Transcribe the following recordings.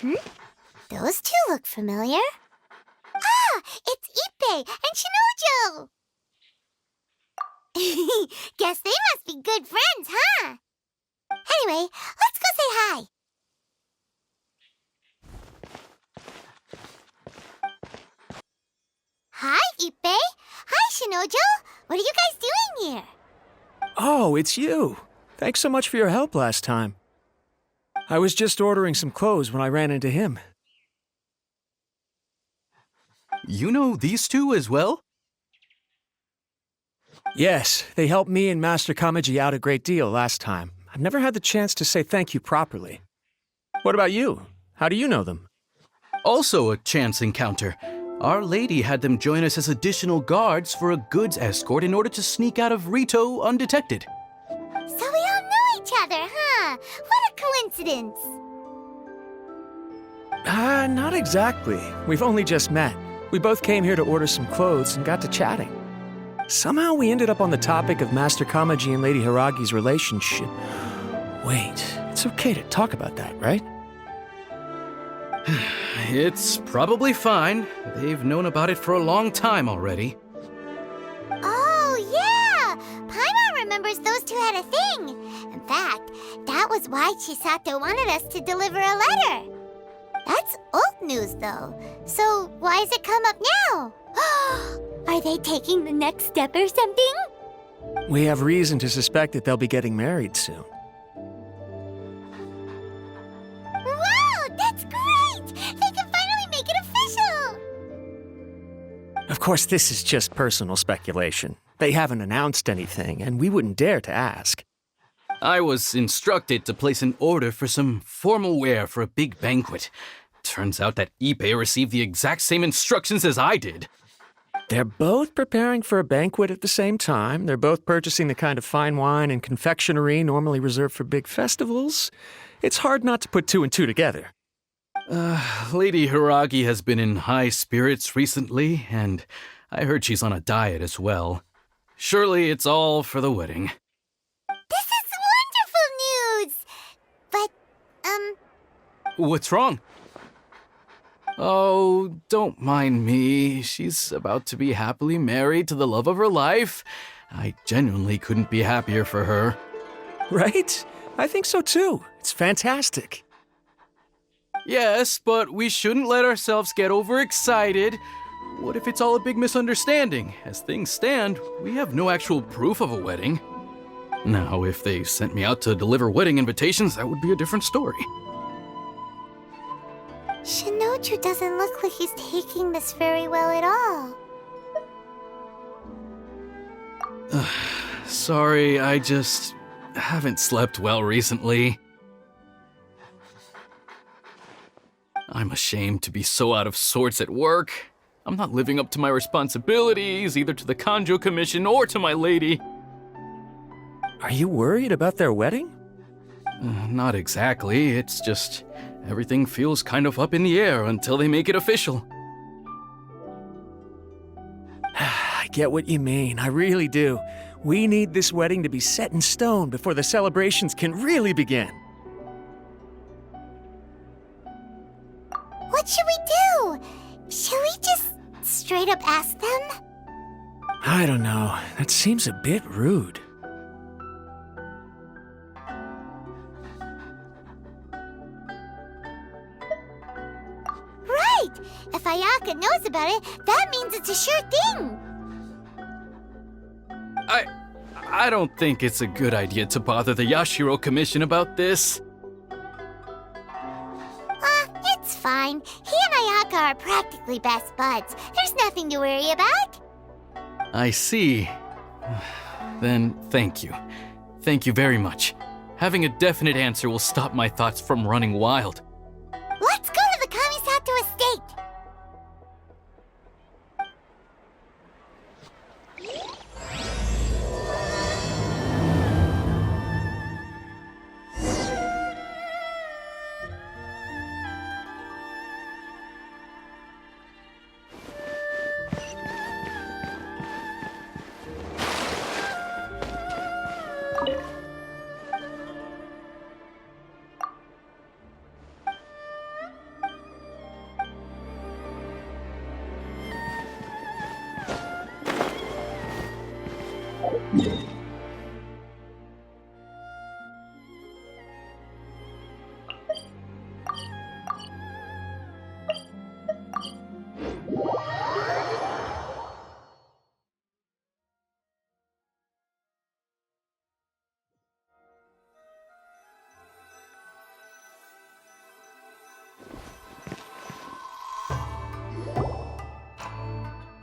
Those two look familiar. Ah, it's Ippei and Shinojo! Guess they must be good friends, huh? Anyway, let's go say hi. Hi, Ippei. Hi, Shinojo. What are you guys doing here? Oh, it's you. Thanks so much for your help last time. I was just ordering some clothes when I ran into him. You know these two as well? Yes, they helped me and Master Kamaji out a great deal last time. I've never had the chance to say thank you properly. What about you? How do you know them? Also a chance encounter. Our lady had them join us as additional guards for a goods escort in order to sneak out of Rito undetected. So we all know each other, huh? What a coincidence. Not exactly. We've only just met. We both came here to order some clothes and got to chatting. Somehow we ended up on the topic of Master Kamaji and Lady Hiragi's relationship. Wait, it's okay to talk about that, right? It's probably fine. They've known about it for a long time already. Oh, yeah! Paimon remembers those two had a thing. In fact, that was why Chisato wanted us to deliver a letter. That's old news, though. So why has it come up now? Are they taking the next step or something? We have reason to suspect that they'll be getting married soon. Wow, that's great! They can finally make it official! Of course, this is just personal speculation. They haven't announced anything, and we wouldn't dare to ask. I was instructed to place an order for some formal wear for a big banquet. Turns out that Ippei received the exact same instructions as I did. They're both preparing for a banquet at the same time. They're both purchasing the kind of fine wine and confectionery normally reserved for big festivals. It's hard not to put two and two together. Lady Hiragi has been in high spirits recently, and I heard she's on a diet as well. Surely it's all for the wedding. This is wonderful news! But, What's wrong? Oh, don't mind me. She's about to be happily married to the love of her life. I genuinely couldn't be happier for her. Right? I think so too. It's fantastic. Yes, but we shouldn't let ourselves get overexcited. What if it's all a big misunderstanding? As things stand, we have no actual proof of a wedding. Now, if they sent me out to deliver wedding invitations, that would be a different story. Shinoju doesn't look like he's taking this very well at all. Sorry, I just haven't slept well recently. I'm ashamed to be so out of sorts at work. I'm not living up to my responsibilities, either to the Kanjo Commission or to my lady. Are you worried about their wedding? Not exactly, it's just everything feels kind of up in the air until they make it official. I get what you mean, I really do. We need this wedding to be set in stone before the celebrations can really begin. What should we do? Should we just straight up ask them? I don't know, that seems a bit rude. Right! If Ayaka knows about it, that means it's a sure thing! I don't think it's a good idea to bother the Yashiro Commission about this. It's fine. He and Ayaka are practically best buds. There's nothing to worry about. I see. Then thank you. Thank you very much. Having a definite answer will stop my thoughts from running wild. Let's go to the Kamisato estate!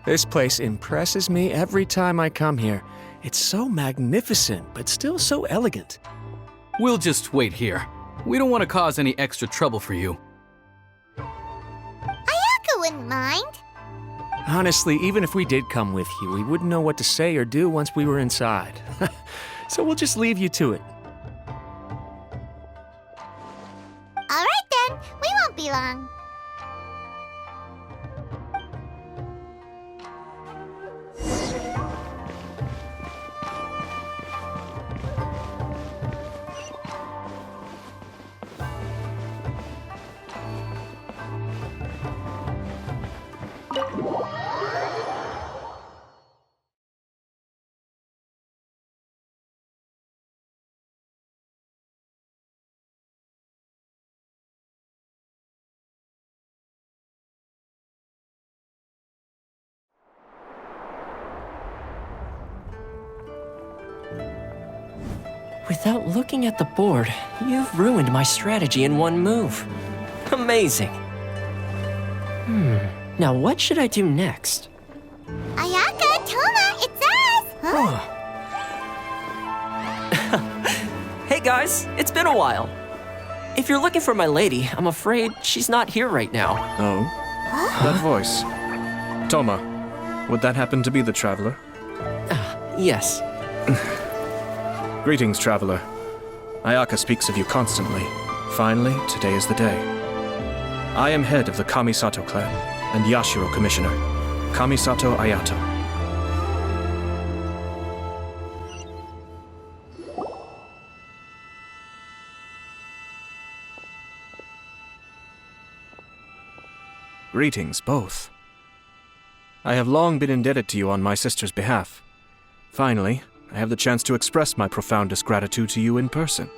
This place impresses me every time I come here. It's so magnificent, but still so elegant. We'll just wait here. We don't want to cause any extra trouble for you. Ayaka wouldn't mind. Honestly, even if we did come with you, we wouldn't know what to say or do once we were inside. So we'll just leave you to it. All right then, we won't be long. Without looking at the board, you've ruined my strategy in one move. Amazing. Now what should I do next? Ayaka, Toma, it's us! Huh? Hey guys, it's been a while. If you're looking for my lady, I'm afraid she's not here right now. Oh? That voice. Toma, would that happen to be the traveler? Yes. Greetings, traveler. Ayaka speaks of you constantly. Finally, today is the day. I am head of the Kamisato clan and Yashiro commissioner, Kamisato Ayato. Greetings, both. I have long been indebted to you on my sister's behalf. Finally, I have the chance to express my profoundest gratitude to you in person.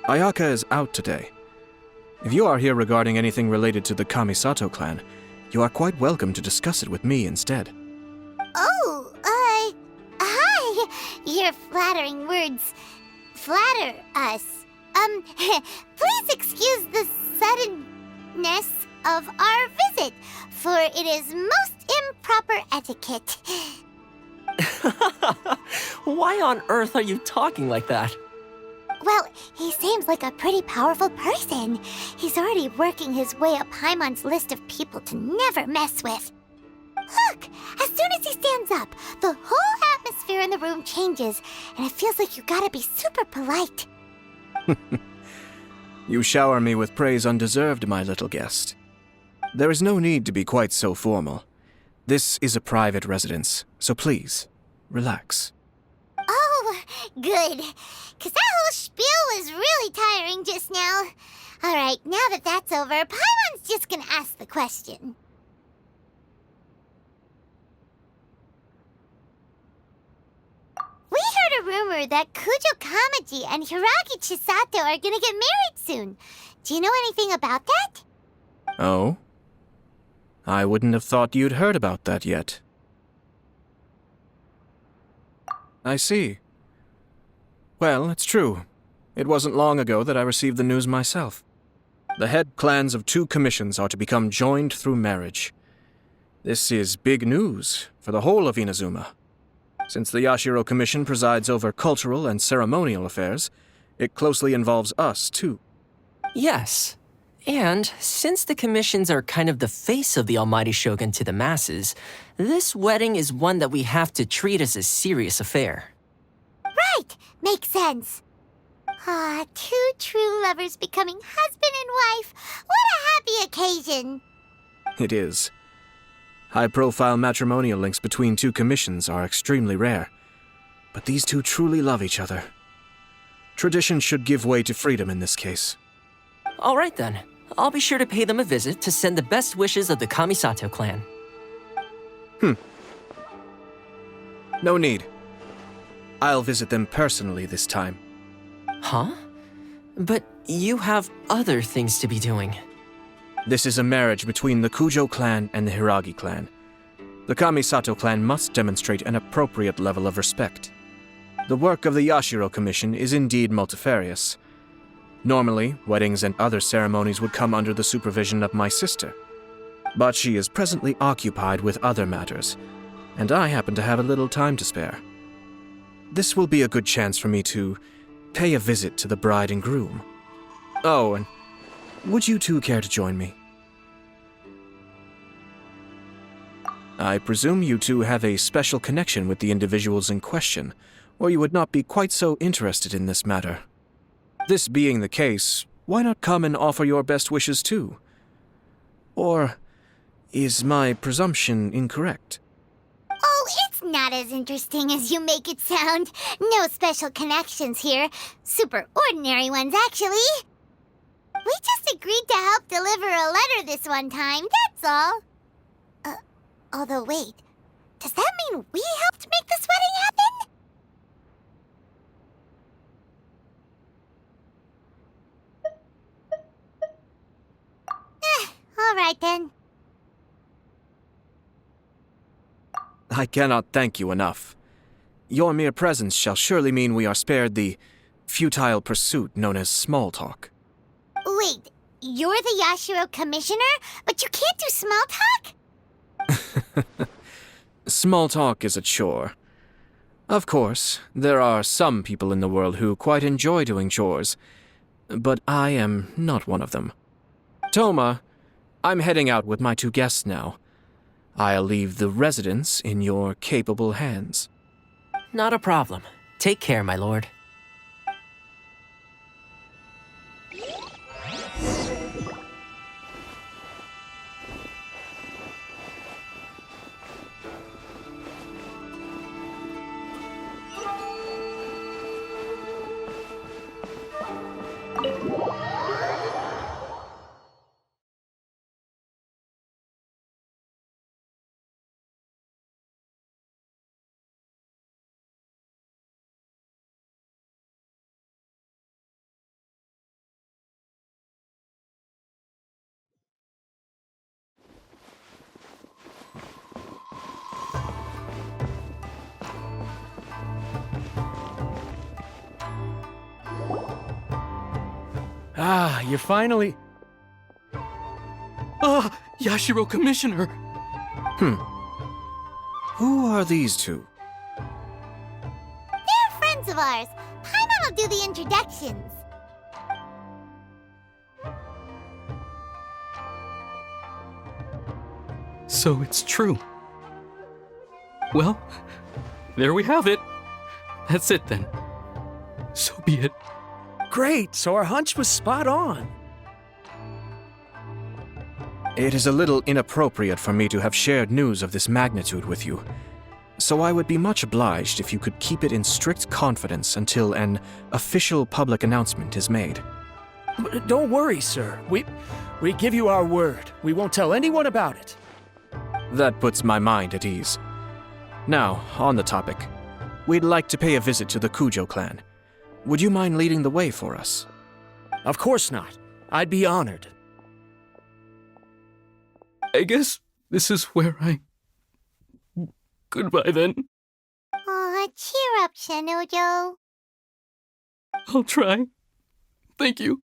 Ayaka is out today. If you are here regarding anything related to the Kamisato clan, you are quite welcome to discuss it with me instead. Oh, hi! Your flattering words flatter us. Please excuse the suddenness of our visit, for it is most improper etiquette. Why on earth are you talking like that? Well, he seems like a pretty powerful person. He's already working his way up Paimon's list of people to never mess with. Look! As soon as he stands up, the whole atmosphere in the room changes, and it feels like you gotta be super polite. You shower me with praise undeserved, my little guest. There is no need to be quite so formal. This is a private residence, so please, relax. Oh, good. 'Cause that whole spiel was really tiring just now. Alright, now that that's over, Paimon's just gonna ask the question. We heard a rumor that Kujo Kamaji and Hiragi Chisato are gonna get married soon. Do you know anything about that? Oh? I wouldn't have thought you'd heard about that yet. I see. Well, it's true. It wasn't long ago that I received the news myself. The head clans of 2 commissions are to become joined through marriage. This is big news for the whole of Inazuma. Since the Yashiro Commission presides over cultural and ceremonial affairs, it closely involves us, too. Yes. And since the commissions are kind of the face of the Almighty Shogun to the masses, this wedding is one that we have to treat as a serious affair. Right! Makes sense. Ah, 2 true lovers becoming husband and wife. What a happy occasion! It is. High-profile matrimonial links between 2 commissions are extremely rare. But these 2 truly love each other. Tradition should give way to freedom in this case. All right then. I'll be sure to pay them a visit to send the best wishes of the Kamisato clan. No need. I'll visit them personally this time. Huh? But you have other things to be doing. This is a marriage between the Kujo clan and the Hiragi clan. The Kamisato clan must demonstrate an appropriate level of respect. The work of the Yashiro Commission is indeed multifarious. Normally, weddings and other ceremonies would come under the supervision of my sister. But she is presently occupied with other matters, and I happen to have a little time to spare. This will be a good chance for me to pay a visit to the bride and groom. Oh, and would you two care to join me? I presume you two have a special connection with the individuals in question, or you would not be quite so interested in this matter. This being the case, why not come and offer your best wishes too? Or is my presumption incorrect? Oh, it's not as interesting as you make it sound. No special connections here. Super ordinary ones, actually. We just agreed to help deliver a letter this one time, that's all. Although wait, does that mean we helped make this wedding happen? All right then. I cannot thank you enough. Your mere presence shall surely mean we are spared the futile pursuit known as small talk. Wait, you're the Yashiro Commissioner, but you can't do small talk? Small talk is a chore. Of course, there are some people in the world who quite enjoy doing chores, but I am not one of them. Toma, I'm heading out with my two guests now. I'll leave the residence in your capable hands. Not a problem. Take care, my lord. Ah, you finally... Ah, Yashiro Commissioner! Who are these two? They're friends of ours. Paimon will do the introductions. So it's true. Well, there we have it. That's it then. So be it. Great, so our hunch was spot on. It is a little inappropriate for me to have shared news of this magnitude with you, so I would be much obliged if you could keep it in strict confidence until an official public announcement is made. Don't worry, sir. We give you our word. We won't tell anyone about it. That puts my mind at ease. Now, on the topic. We'd like to pay a visit to the Kujo clan. Would you mind leading the way for us? Of course not. I'd be honored. I guess this is where I... Goodbye then. Aw, cheer up, Shinojo. I'll try. Thank you.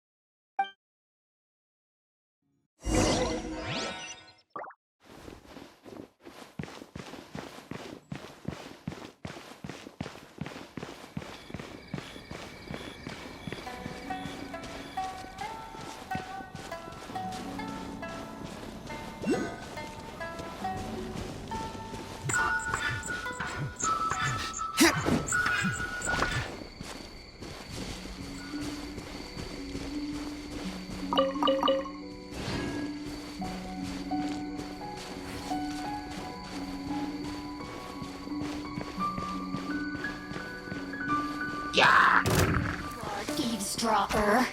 Eavesdropper.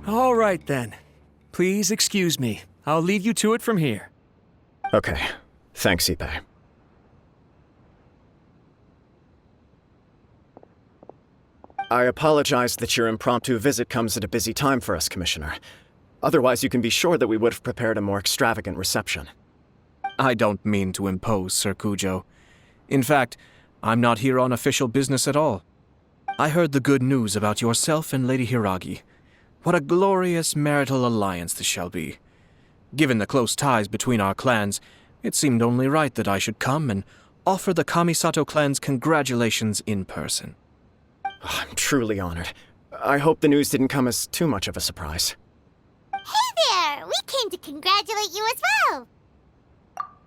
All right, then. Please excuse me. I'll leave you to it from here. Okay. Thanks, Ippei. I apologize that your impromptu visit comes at a busy time for us, Commissioner. Otherwise, you can be sure that we would have prepared a more extravagant reception. I don't mean to impose, Sir Kujo. In fact, I'm not here on official business at all. I heard the good news about yourself and Lady Hiragi. What a glorious marital alliance this shall be. Given the close ties between our clans, it seemed only right that I should come and offer the Kamisato clan's congratulations in person. I'm truly honored. I hope the news didn't come as too much of a surprise. Hey there! We came to congratulate you as well!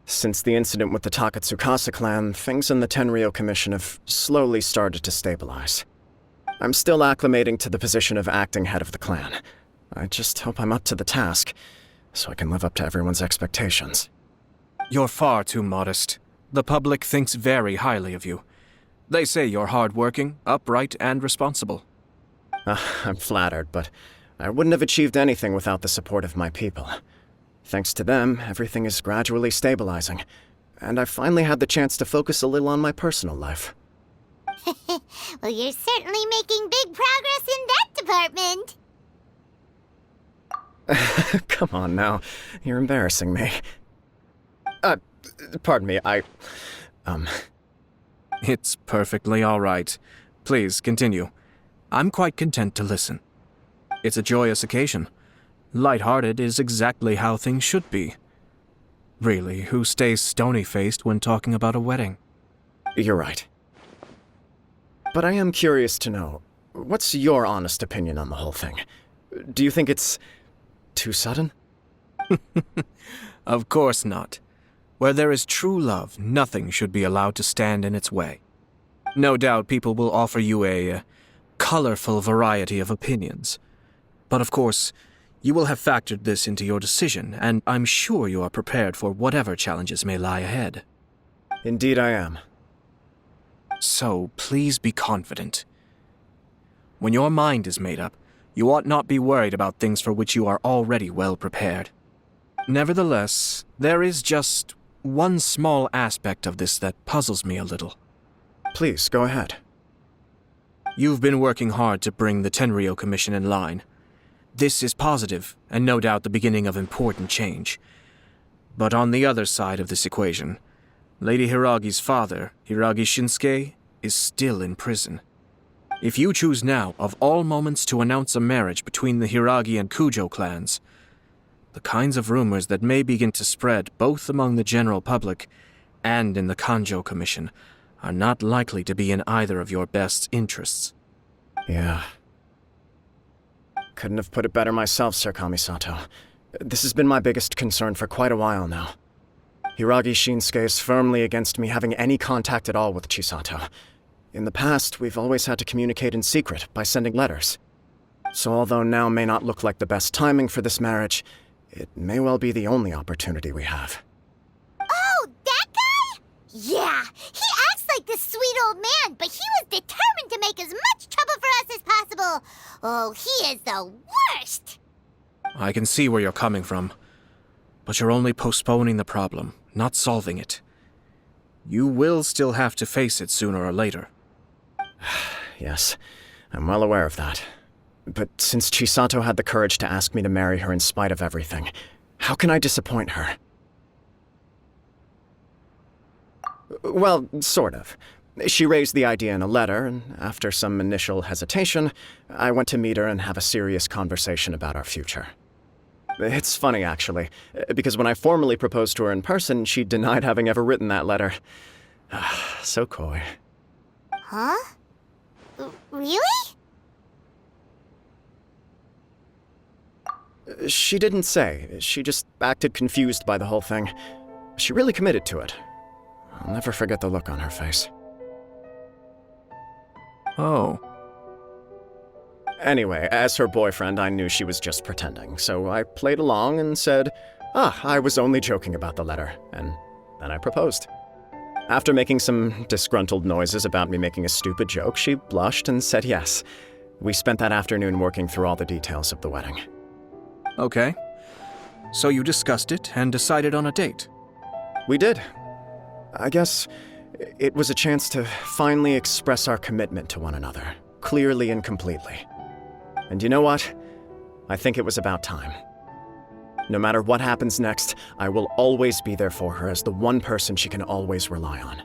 Since the incident with the Takatsukasa clan, things in the Tenryou Commission have slowly started to stabilize. I'm still acclimating to the position of acting head of the clan. I just hope I'm up to the task, so I can live up to everyone's expectations. You're far too modest. The public thinks very highly of you. They say you're hardworking, upright, and responsible. I'm flattered, but I wouldn't have achieved anything without the support of my people. Thanks to them, everything is gradually stabilizing, and I've finally had the chance to focus a little on my personal life. Well, you're certainly making big progress in that department. Come on now, you're embarrassing me. Pardon me, It's perfectly all right. Please, continue. I'm quite content to listen. It's a joyous occasion. Light-hearted is exactly how things should be. Really, who stays stony-faced when talking about a wedding? You're right. But I am curious to know, what's your honest opinion on the whole thing? Do you think it's too sudden? Of course not. Where there is true love, nothing should be allowed to stand in its way. No doubt people will offer you a colorful variety of opinions. But of course, you will have factored this into your decision, and I'm sure you are prepared for whatever challenges may lie ahead. Indeed I am. So please be confident. When your mind is made up, you ought not be worried about things for which you are already well prepared. Nevertheless, there is just one small aspect of this that puzzles me a little. Please, go ahead. You've been working hard to bring the Tenryou Commission in line. This is positive, and no doubt the beginning of important change. But on the other side of this equation, Lady Hiragi's father, Hiragi Shinsuke, is still in prison. If you choose now, of all moments, to announce a marriage between the Hiragi and Kujo clans, the kinds of rumors that may begin to spread both among the general public and in the Kanjo Commission are not likely to be in either of your best interests. Yeah. Couldn't have put it better myself, Sir Kamisato. This has been my biggest concern for quite a while now. Hiragi Shinsuke is firmly against me having any contact at all with Chisato. In the past, we've always had to communicate in secret by sending letters. So although now may not look like the best timing for this marriage, it may well be the only opportunity we have. Oh, that guy? Yeah, he acts like this sweet old man, but he was determined to make as much trouble for us as possible. Oh, he is the worst! I can see where you're coming from, but you're only postponing the problem, not solving it. You will still have to face it sooner or later. Yes, I'm well aware of that. But since Chisato had the courage to ask me to marry her in spite of everything, how can I disappoint her? Well, sort of. She raised the idea in a letter, and after some initial hesitation, I went to meet her and have a serious conversation about our future. It's funny, actually, because when I formally proposed to her in person, she denied having ever written that letter. So coy. Huh? Really? She didn't say. She just acted confused by the whole thing. She really committed to it. I'll never forget the look on her face. Oh. Anyway, as her boyfriend, I knew she was just pretending, so I played along and said, I was only joking about the letter, and then I proposed. After making some disgruntled noises about me making a stupid joke, she blushed and said yes. We spent that afternoon working through all the details of the wedding. Okay. So you discussed it and decided on a date? We did. I guess it was a chance to finally express our commitment to one another, clearly and completely. And you know what? I think it was about time. No matter what happens next, I will always be there for her as the one person she can always rely on.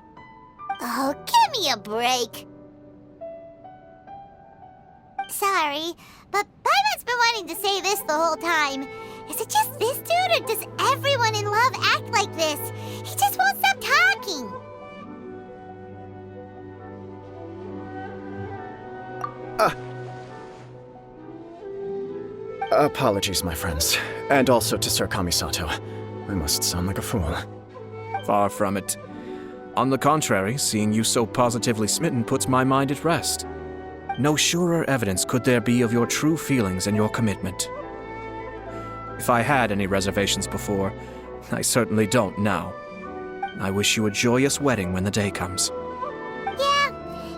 Oh, give me a break. Sorry, but Paimon's been wanting to say this the whole time. Is it just this dude, or does everyone in love act like this? He just won't stop talking. Apologies, my friends. And also to Sir Kamisato. I must sound like a fool. Far from it. On the contrary, seeing you so positively smitten puts my mind at rest. No surer evidence could there be of your true feelings and your commitment. If I had any reservations before, I certainly don't now. I wish you a joyous wedding when the day comes. Yeah,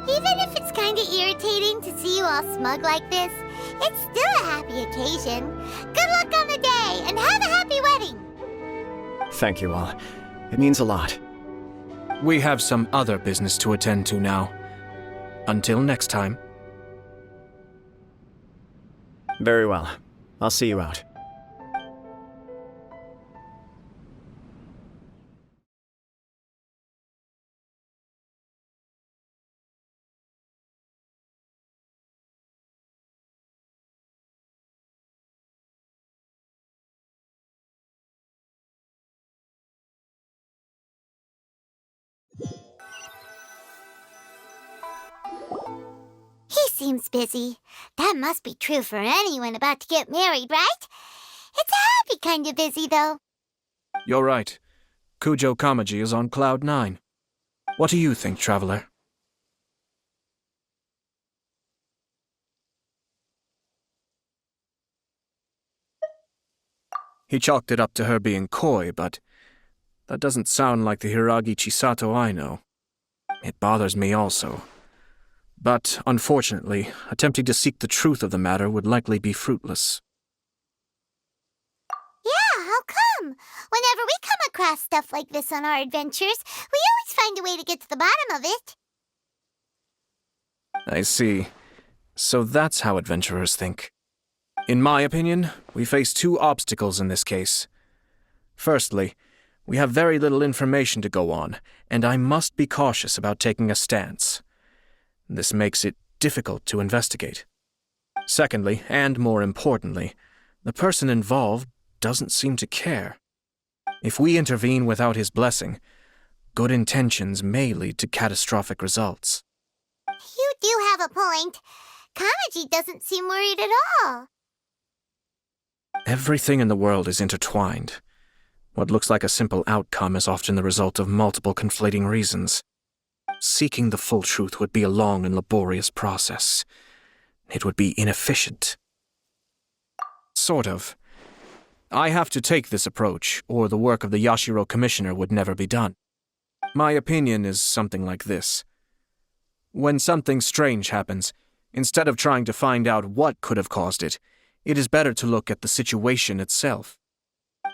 even if it's kinda irritating to see you all smug like this, it's still a happy occasion. Good luck on the day, and have a happy wedding! Thank you all. It means a lot. We have some other business to attend to now. Until next time. Very well. I'll see you out. He seems busy. That must be true for anyone about to get married, right? It's a happy kind of busy, though. You're right. Kujo Kamaji is on cloud 9. What do you think, traveler? He chalked it up to her being coy, but that doesn't sound like the Hiragi Chisato I know. It bothers me also. But, unfortunately, attempting to seek the truth of the matter would likely be fruitless. Yeah, how come? Whenever we come across stuff like this on our adventures, we always find a way to get to the bottom of it. I see. So that's how adventurers think. In my opinion, we face two obstacles in this case. Firstly, we have very little information to go on, and I must be cautious about taking a stance. This makes it difficult to investigate. Secondly, and more importantly, the person involved doesn't seem to care. If we intervene without his blessing, good intentions may lead to catastrophic results. You do have a point. Kamaji doesn't seem worried at all. Everything in the world is intertwined. What looks like a simple outcome is often the result of multiple conflating reasons. Seeking the full truth would be a long and laborious process. It would be inefficient. Sort of. I have to take this approach, or the work of the Yashiro Commissioner would never be done. My opinion is something like this. When something strange happens, instead of trying to find out what could have caused it, it is better to look at the situation itself.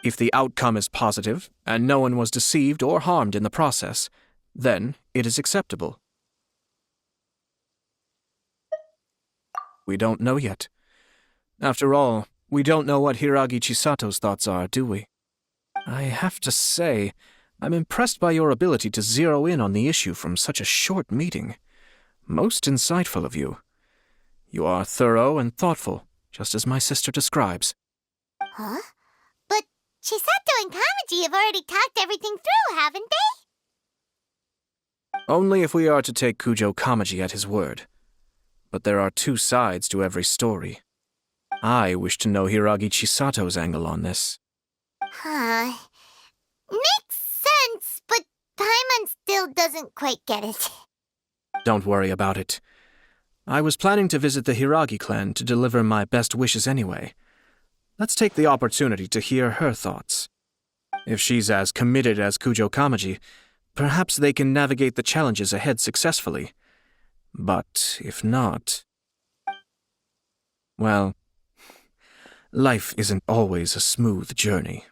If the outcome is positive, and no one was deceived or harmed in the process, then it is acceptable. We don't know yet. After all, we don't know what Hiragi Chisato's thoughts are, do we? I have to say, I'm impressed by your ability to zero in on the issue from such a short meeting. Most insightful of you. You are thorough and thoughtful, just as my sister describes. Huh? But Chisato and Kamaji have already talked everything through, haven't they? Only if we are to take Kujo Kamaji at his word. But there are two sides to every story. I wish to know Hiragi Chisato's angle on this. Huh. Makes sense, but Paimon still doesn't quite get it. Don't worry about it. I was planning to visit the Hiragi clan to deliver my best wishes anyway. Let's take the opportunity to hear her thoughts. If she's as committed as Kujo Kamaji, perhaps they can navigate the challenges ahead successfully. But if not... Well, life isn't always a smooth journey.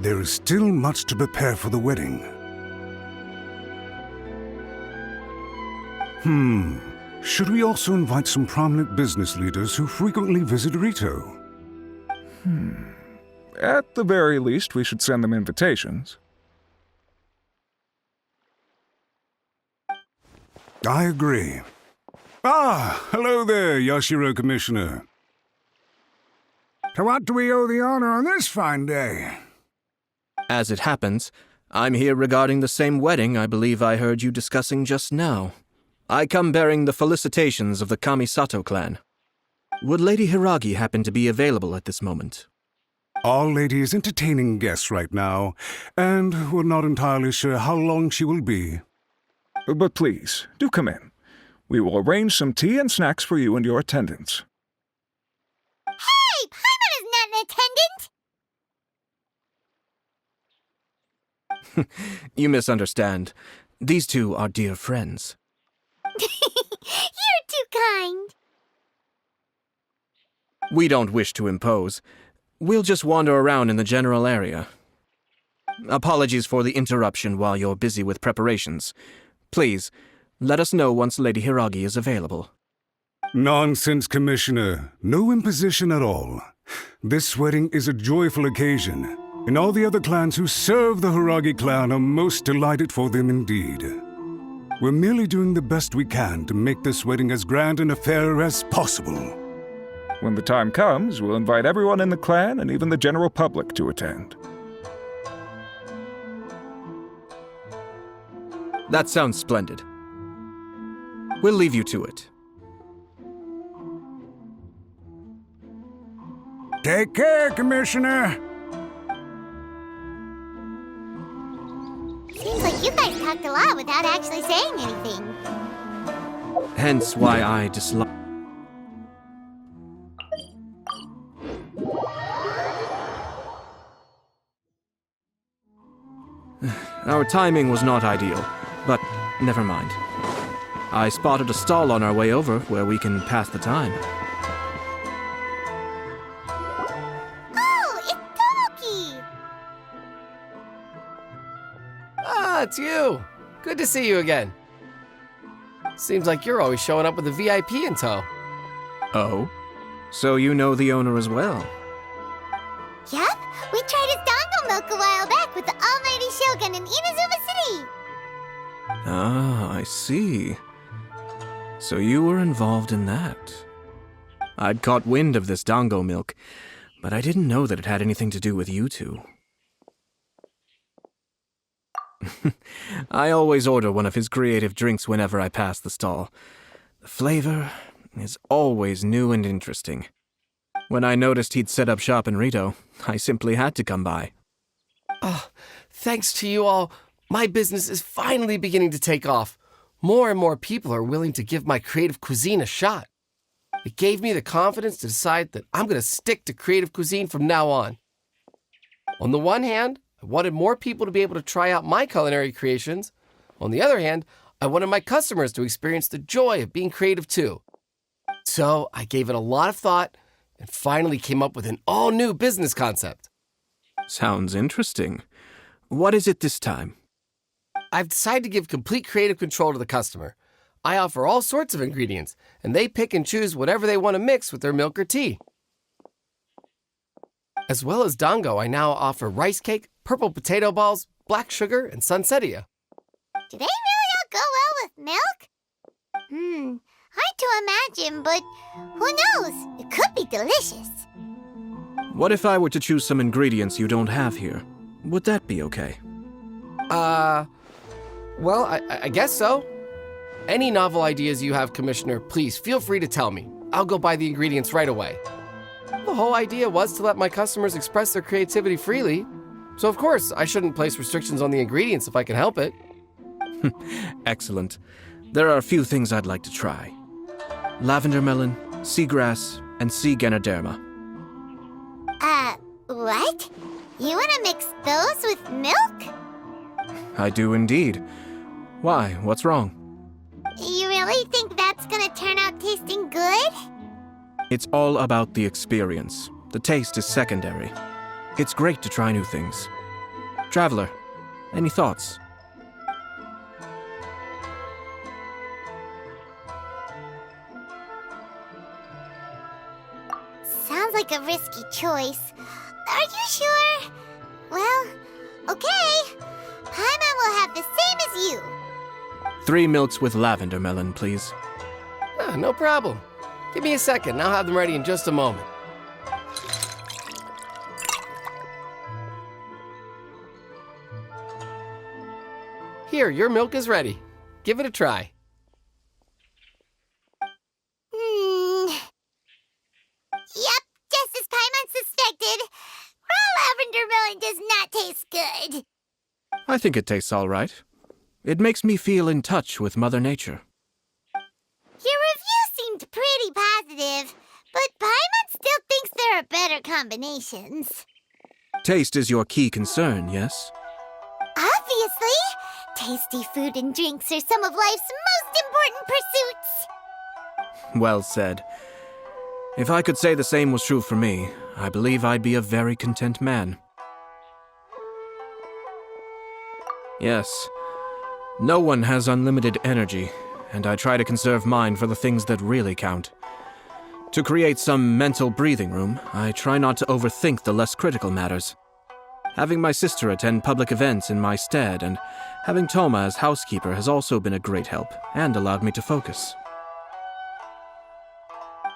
There is still much to prepare for the wedding. Should we also invite some prominent business leaders who frequently visit Rito? At the very least, we should send them invitations. I agree. Ah, hello there, Yashiro Commissioner. To what do we owe the honor on this fine day? As it happens, I'm here regarding the same wedding I believe I heard you discussing just now. I come bearing the felicitations of the Kamisato clan. Would Lady Hiragi happen to be available at this moment? Our lady is entertaining guests right now, and we're not entirely sure how long she will be. But please, do come in. We will arrange some tea and snacks for you and your attendants. Hey, Paimon is not an attendant! You misunderstand. These two are dear friends. You're too kind. We don't wish to impose. We'll just wander around in the general area. Apologies for the interruption while you're busy with preparations. Please, let us know once Lady Hiragi is available. Nonsense, Commissioner. No imposition at all. This wedding is a joyful occasion, and all the other clans who serve the Hiragi clan are most delighted for them indeed. We're merely doing the best we can to make this wedding as grand an affair as possible. When the time comes, we'll invite everyone in the clan and even the general public to attend. That sounds splendid. We'll leave you to it. Take care, Commissioner. Seems like you guys talked a lot without actually saying anything. Hence why I dislike... Our timing was not ideal, but never mind. I spotted a stall on our way over where we can pass the time. Oh, it's Tomoki! Ah, it's you. Good to see you again. Seems like you're always showing up with a VIP in tow. Oh? So you know the owner as well? Yep, we tried his dongle milk a while back with the Almighty Shogun in Inazuma City. Ah, I see. So you were involved in that. I'd caught wind of this dango milk, but I didn't know that it had anything to do with you two. I always order one of his creative drinks whenever I pass the stall. The flavor is always new and interesting. When I noticed he'd set up shop in Rito, I simply had to come by. Thanks to you all, my business is finally beginning to take off. More and more people are willing to give my creative cuisine a shot. It gave me the confidence to decide that I'm going to stick to creative cuisine from now on. On the one hand, I wanted more people to be able to try out my culinary creations. On the other hand, I wanted my customers to experience the joy of being creative too. So I gave it a lot of thought and finally came up with an all-new business concept. Sounds interesting. What is it this time? I've decided to give complete creative control to the customer. I offer all sorts of ingredients, and they pick and choose whatever they want to mix with their milk or tea. As well as dango, I now offer rice cake, purple potato balls, black sugar, and sunsettia. Do they really all go well with milk? Hard to imagine, but who knows? It could be delicious. What if I were to choose some ingredients you don't have here? Would that be okay? Well, I guess so. Any novel ideas you have, Commissioner, please feel free to tell me. I'll go buy the ingredients right away. The whole idea was to let my customers express their creativity freely. So of course, I shouldn't place restrictions on the ingredients if I can help it. Excellent. There are a few things I'd like to try. Lavender melon, seagrass, and sea ganoderma. What? You want to mix those with milk? I do indeed. Why? What's wrong? You really think that's gonna turn out tasting good? It's all about the experience. The taste is secondary. It's great to try new things. Traveler, any thoughts? Sounds like a risky choice. Are you sure? Well, okay. Paimon will have the same as you. 3 milks with lavender melon, please. No problem. Give me a second, I'll have them ready in just a moment. Here, your milk is ready. Give it a try. Yep, just as Paimon suspected. Raw lavender melon does not taste good. I think it tastes all right. It makes me feel in touch with Mother Nature. Your review seemed pretty positive, but Paimon still thinks there are better combinations. Taste is your key concern, yes? Obviously! Tasty food and drinks are some of life's most important pursuits. Well said. If I could say the same was true for me, I believe I'd be a very content man. Yes, no one has unlimited energy, and I try to conserve mine for the things that really count. To create some mental breathing room, I try not to overthink the less critical matters. Having my sister attend public events in my stead and having Toma as housekeeper has also been a great help and allowed me to focus.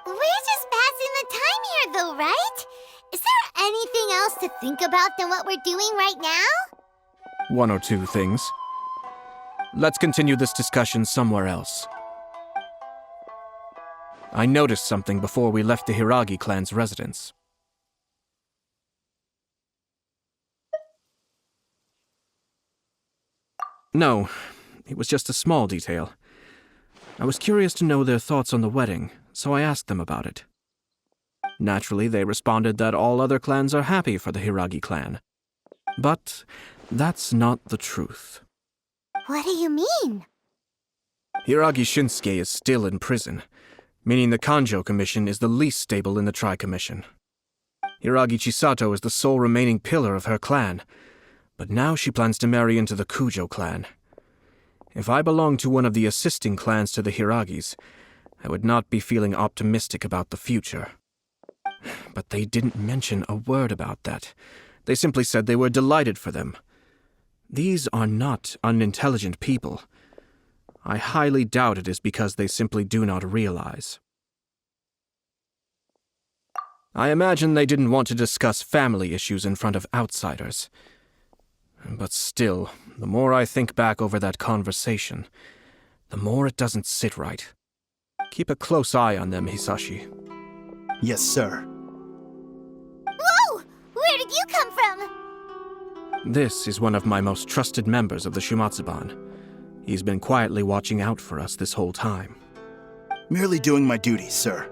We're just passing the time here, though, right? Is there anything else to think about than what we're doing right now? 1 or 2 things. Let's continue this discussion somewhere else. I noticed something before we left the Hiragi clan's residence. No, it was just a small detail. I was curious to know their thoughts on the wedding, so I asked them about it. Naturally, they responded that all other clans are happy for the Hiragi clan. But that's not the truth. What do you mean? Hiragi Shinsuke is still in prison, meaning the Kanjo Commission is the least stable in the Tri-Commission. Hiragi Chisato is the sole remaining pillar of her clan, but now she plans to marry into the Kujo clan. If I belonged to one of the assisting clans to the Hiragis, I would not be feeling optimistic about the future. But they didn't mention a word about that. They simply said they were delighted for them. These are not unintelligent people. I highly doubt it is because they simply do not realize. I imagine they didn't want to discuss family issues in front of outsiders. But still, the more I think back over that conversation, the more it doesn't sit right. Keep a close eye on them, Hisashi. Yes, sir. Whoa! Where did you come from? This is one of my most trusted members of the Shumatsuban. He's been quietly watching out for us this whole time. Merely doing my duty, sir.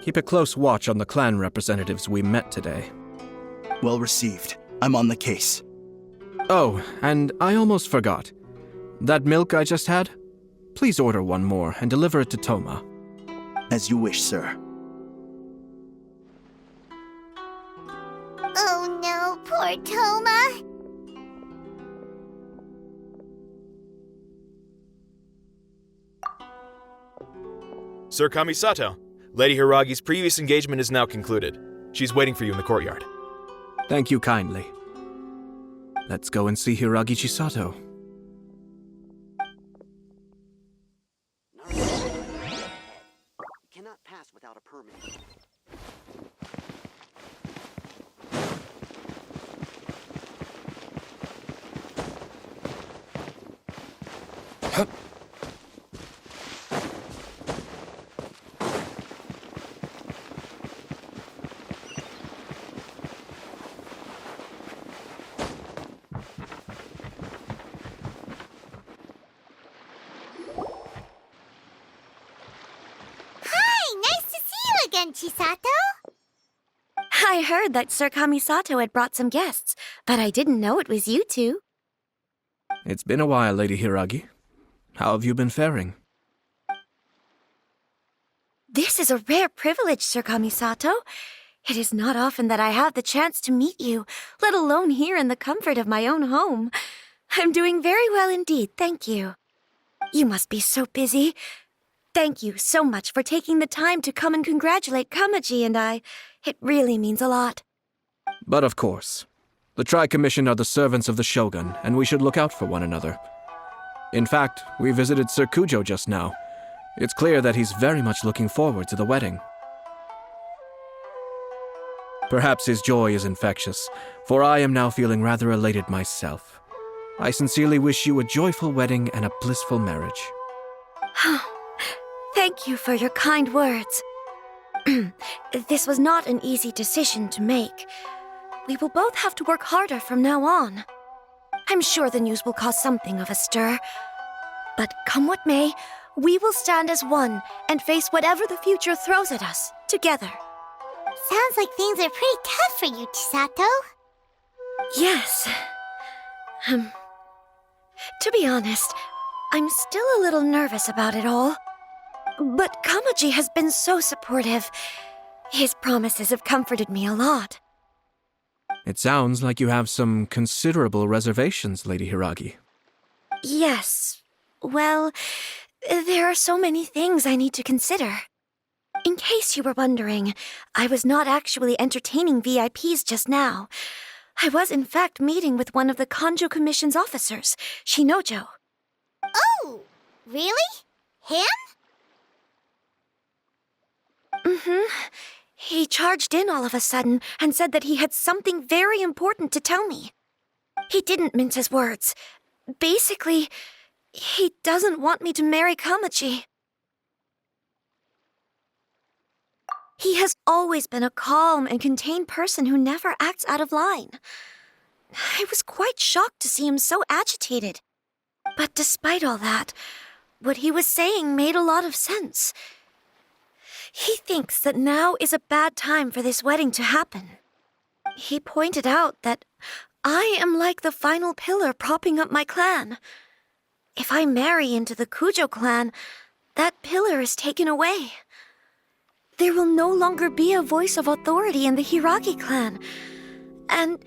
Keep a close watch on the clan representatives we met today. Well received. I'm on the case. Oh, and I almost forgot. That milk I just had, please order one more and deliver it to Toma. As you wish, sir. Oh no, poor Toma. Sir Kamisato, Lady Hiragi's previous engagement is now concluded. She's waiting for you in the courtyard. Thank you kindly. Let's go and see Hiragi Chisato. Cannot pass without a permit. Chisato? I heard that Sir Kamisato had brought some guests, but I didn't know it was you two. It's been a while, Lady Hiragi. How have you been faring? This is a rare privilege, Sir Kamisato. It is not often that I have the chance to meet you, let alone here in the comfort of my own home. I'm doing very well indeed, thank you. You must be so busy. Thank you so much for taking the time to come and congratulate Kamaji and I. It really means a lot. But of course. The Tri-Commission are the servants of the Shogun, and we should look out for one another. In fact, we visited Sir Kujo just now. It's clear that he's very much looking forward to the wedding. Perhaps his joy is infectious, for I am now feeling rather elated myself. I sincerely wish you a joyful wedding and a blissful marriage. Thank you for your kind words. This was not an easy decision to make. We will both have to work harder from now on. I'm sure the news will cause something of a stir. But come what may, we will stand as one and face whatever the future throws at us, together. Sounds like things are pretty tough for you, Chisato. Yes. To be honest, I'm still a little nervous about it all. But Kamaji has been so supportive. His promises have comforted me a lot. It sounds like you have some considerable reservations, Lady Hiragi. Yes. Well, there are so many things I need to consider. In case you were wondering, I was not actually entertaining VIPs just now. I was in fact meeting with one of the Kanjo Commission's officers, Shinojo. Oh, really? Him? He charged in all of a sudden and said that he had something very important to tell me. He didn't mince his words. Basically, he doesn't want me to marry Kamaji. He has always been a calm and contained person who never acts out of line. I was quite shocked to see him so agitated. But despite all that, what he was saying made a lot of sense. He thinks that now is a bad time for this wedding to happen. He pointed out that I am like the final pillar propping up my clan. If I marry into the Kujo clan, that pillar is taken away. There will no longer be a voice of authority in the Hiragi clan. And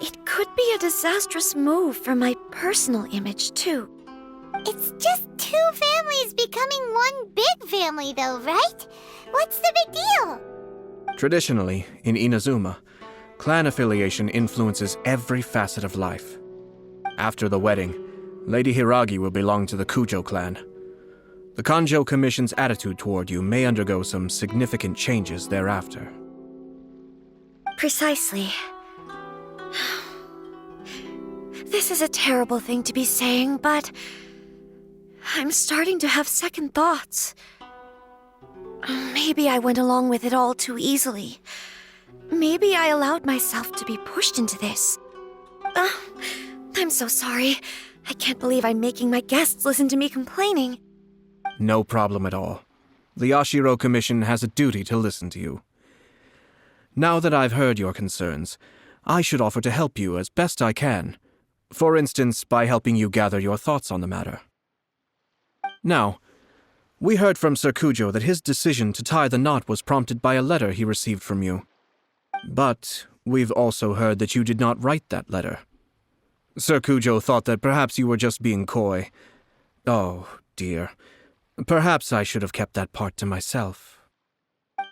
it could be a disastrous move for my personal image, too. It's just two families becoming one big family, though, right? What's the big deal? Traditionally, in Inazuma, clan affiliation influences every facet of life. After the wedding, Lady Hiragi will belong to the Kujo clan. The Kanjo Commission's attitude toward you may undergo some significant changes thereafter. Precisely. This is a terrible thing to be saying, but I'm starting to have second thoughts. Maybe I went along with it all too easily. Maybe I allowed myself to be pushed into this. I'm so sorry. I can't believe I'm making my guests listen to me complaining. No problem at all. The Yashiro Commission has a duty to listen to you. Now that I've heard your concerns, I should offer to help you as best I can. For instance, by helping you gather your thoughts on the matter. Now, we heard from Sir Kujo that his decision to tie the knot was prompted by a letter he received from you. But we've also heard that you did not write that letter. Sir Kujo thought that perhaps you were just being coy. Oh, dear. Perhaps I should have kept that part to myself.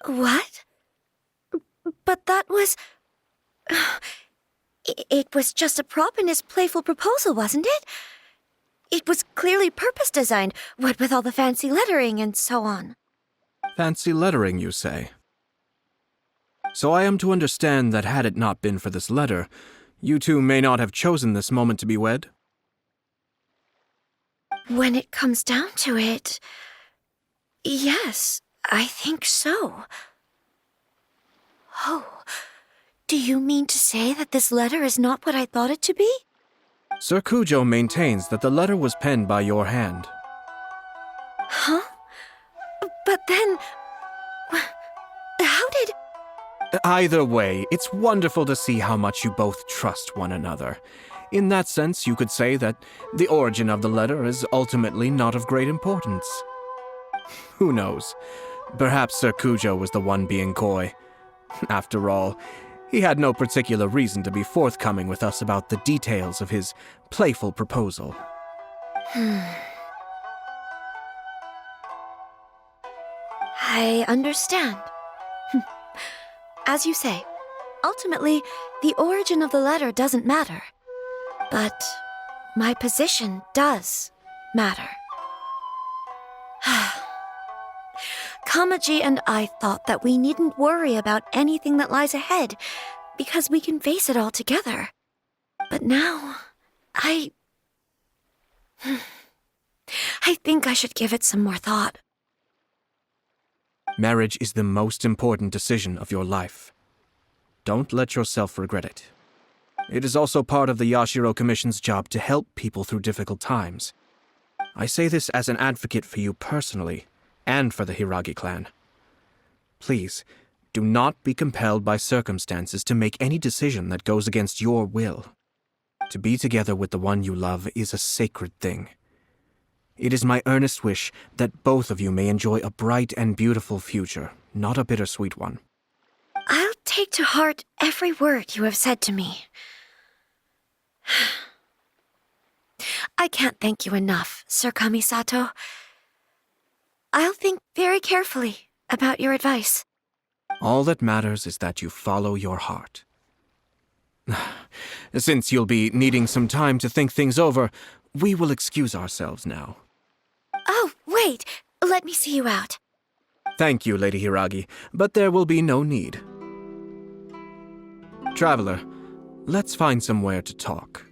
What? But that was... It was just a prop in his playful proposal, wasn't it? It was clearly purpose-designed, what with all the fancy lettering and so on. Fancy lettering, you say? So I am to understand that had it not been for this letter, you two may not have chosen this moment to be wed? When it comes down to it... Yes, I think so. Oh, do you mean to say that this letter is not what I thought it to be? Sir Kujo maintains that the letter was penned by your hand. Huh? But then... How did... Either way, it's wonderful to see how much you both trust one another. In that sense, you could say that the origin of the letter is ultimately not of great importance. Who knows? Perhaps Sir Kujo was the one being coy. After all, he had no particular reason to be forthcoming with us about the details of his playful proposal. I understand. As you say, ultimately, the origin of the letter doesn't matter. But my position does matter. Kamaji and I thought that we needn't worry about anything that lies ahead, because we can face it all together. But now, I think I should give it some more thought. Marriage is the most important decision of your life. Don't let yourself regret it. It is also part of the Yashiro Commission's job to help people through difficult times. I say this as an advocate for you personally, and for the Hiragi clan. Please, do not be compelled by circumstances to make any decision that goes against your will. To be together with the one you love is a sacred thing. It is my earnest wish that both of you may enjoy a bright and beautiful future, not a bittersweet one. I'll take to heart every word you have said to me. I can't thank you enough, Sir Kamisato. I'll think very carefully about your advice. All that matters is that you follow your heart. Since you'll be needing some time to think things over, we will excuse ourselves now. Oh, wait! Let me see you out. Thank you, Lady Hiragi, but there will be no need. Traveler, let's find somewhere to talk.